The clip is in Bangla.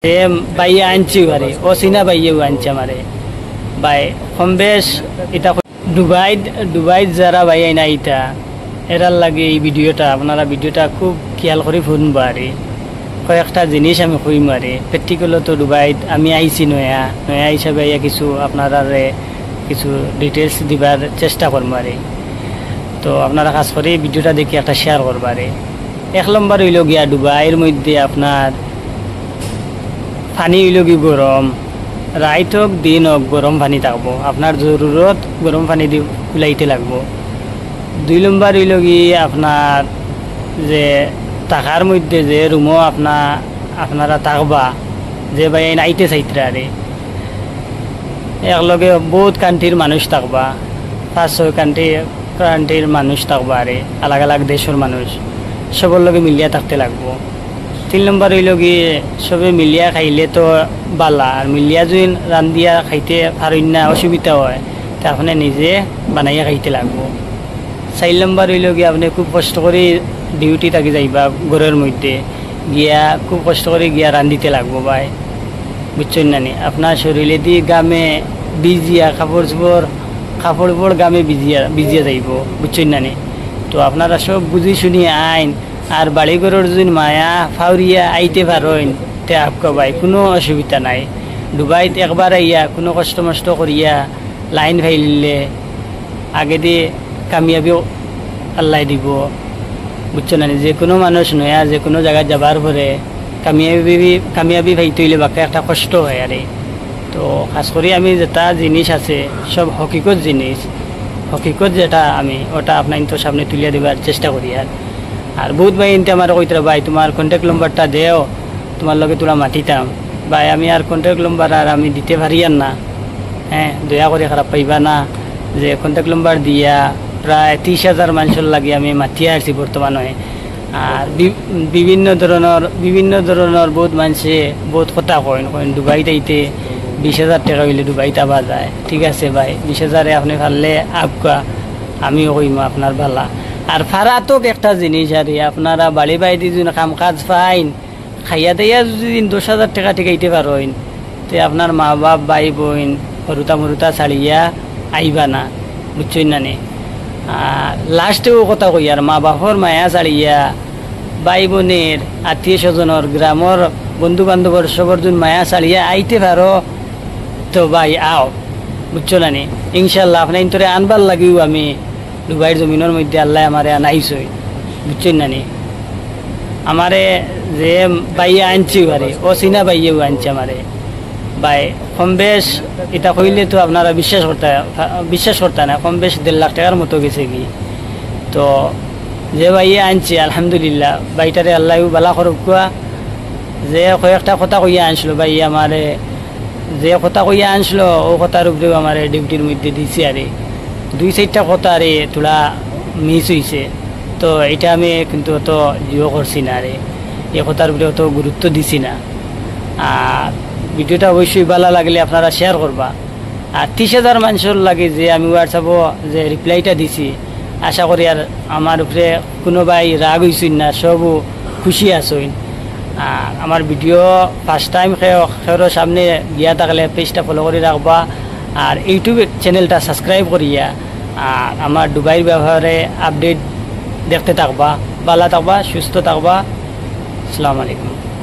ভাইয়া আনছি বারে ও সিনা ভাইয়াও আনছে আমারে ভাই কম বেশ এটা দুবাই যারা ভাই আইনা ইটা এরার লাগে এই ভিডিওটা আপনারা ভিডিওটা খুব খেয়াল করে শুনবা আরে কয়েকটা জিনিস আমি কইম আরে প্র্যাকটিক্যাল তো দুবাইত আমি আইছি নয়া হিসাবে কিছু আপনারা কিছু ডিটেলস দিবার চেষ্টা করবো আরে তো আপনারা কাজ করে ভিডিওটা দেখি একটা শেয়ার করবারে এক নম্বর হইল গিয়া দুবাইয়ের মধ্যে আপনার পানি হইল কি গরম রাইত হোক দিন হোক গরম পানি থাকবো আপনার জরুরত গরম পানি দিয়ে কুলাইতে লাগবো। 2 নম্বর হইল কি আপনার যে টাকার মধ্যে যে রুমও আপনারা থাকবা যে ভাই আইতে চাইতে আরে একলগে বহুত কান্ট্রির মানুষ থাকবা 5-6 কান্ট্রির মানুষ থাকবা আরে আলাগ আলাগ দেশের মানুষ সবার লগে মিলিয়া থাকতে লাগবো। 3 নম্বর হইল কি সবে মিলিয়া খাইলে তো বালা আর মিলিয়া যদি রান্ধিয়া খাইতে পারেন না অসুবিধা হয় তা আপনি নিজে বানাইয়া খাইতে লাগবো। 4 নম্বর হইল কি আপনি খুব কষ্ট করে ডিউটি থাকি যাইবা ঘরের মধ্যে গিয়া খুব কষ্ট করে গিয়া রান্ধিতে লাগবো ভাই বুঝছেন না নি আপনার শরীরে দিয়ে গামে ভিজিয়া কাপড় গামে ভিজিয়া যাইব বুঝছেন না নি তো আপনারা সব বুঝি শুনি আইন আর বাড়ি ঘরের যদি মায়া ফাউরিয়া আইতে পারেন তে আপকা ভাই কোনো অসুবিধা নাই। দুবাইত একবার আইয়া কোনো কষ্ট মষ্ট করিয়া লাইন ফাইলিলে আগে দিয়ে কামিয়াবি আল্লাহ দিব বুঝছো না যে কোনো মানুষ নয়া যে কোনো জায়গায় যাবার পরে কামিয়াবি ভাইতে হইলে বাকি একটা কষ্ট হয় আরে তো খাস করে আমি যেটা জিনিস আছে সব হকিকত জিনিস হকিকত যেটা আমি ওটা আপনার তো সামনে তুলিয়া দেবার চেষ্টা করি আর বহুত ভাই এনতে আমার কইতরা ভাই তোমার কন্ট্যাক্ট নম্বরটা দেও তোমার লগে তোরা মাতিতাম ভাই আমি আর কন্ট্যাক্ট নম্বর আর আমি দিতে পারি আর না হ্যাঁ দয়া করে খারাপ পাইবা না যে কন্ট্যাক্ট নম্বর দিয়া প্রায় 30,000 মানুষের লাগে আমি মাতিয়ে আসছি বর্তমানে আর বিভিন্ন ধরনের বহুত মানুষে বহুত কথা কইন দুবাইত আইতে 20,000 টাকা হইলে দুবাইত আবা যায় ঠিক আছে ভাই 20,000 আপনি পারলে আবকা আমিও কইম আপনার ভালা আর ফারাতক একটা জিনিস আর আপনারা বাড়ি বাইরে যদি কাম কাজ পাইন খাইয়া দাইয়া যদি 10,000 টাকা টিকাইতে পারেন তে আপনার মা বাপ ভাই বোন মরুতা ছাড়িয়া আইবা না বুঝছেন না নি লাস্টেও কথা কই আর মা বাপর মায়া ছাড়িয়া ভাই বোনের আত্মীয় স্বজনের গ্রামের বন্ধু বান্ধবর সবর যদি মায়া ছাড়িয়া আইতে পারো তো ভাই আও বুঝছো না নি ইনশাল্লাহ আপনার ইন্তরে আনবার লাগিও আমি দুবাইয়ের জমিনের মধ্যে আল্লাহ আমারে আনাইছই বুঝছেন না নি আমারে যে ভাইয়া আনছি বারে ও সিনা ভাইয়াও আনছে আমারে ভাই কম বেশ এটা কইলে তো আপনারা বিশ্বাস করতে না কম বেশ 1.5 লাখ টাকার মতো গেছে কি তো যে ভাইয়া আনছি আলহামদুলিল্লাহ ভাইটারে আল্লাহ বালা করুক যে কয়েকটা কথা কইয়া আনছিল ভাইয়া আমারে যে কথা কইয়া আনছিল ও কথার উপরেও আমার ডিউটির মধ্যে দিছি আরে 2-4টা কথা আরে তোলা মিস হয়েছে তো এটা আমি কিন্তু অত জিও করছি না আরে এই কথার উপরে অত গুরুত্ব দিছি না আর ভিডিওটা অবশ্যই ভালো লাগলে আপনারা শেয়ার করবা আর 30,000 মানুষের লাগে যে আমি হোয়াটসঅ্যাপে যে রিপ্লাইটা দিছি আশা করি আর আমার উপরে কোনো ভাই রাগ হইছেন না সবও খুশি আছেন আর আমার ভিডিও ফার্স্ট টাইম খেয়ের সামনে গিয়া থাকলে পেজটা ফলো করে রাখবা আর ইউটিউব চ্যানেলটা সাবস্ক্রাইব করিয়া আর আমার দুবাইয়ের ব্যাপারে আপডেট দেখতে থাকবা ভালো থাকবা সুস্থ থাকবা আসসালামু আলাইকুম।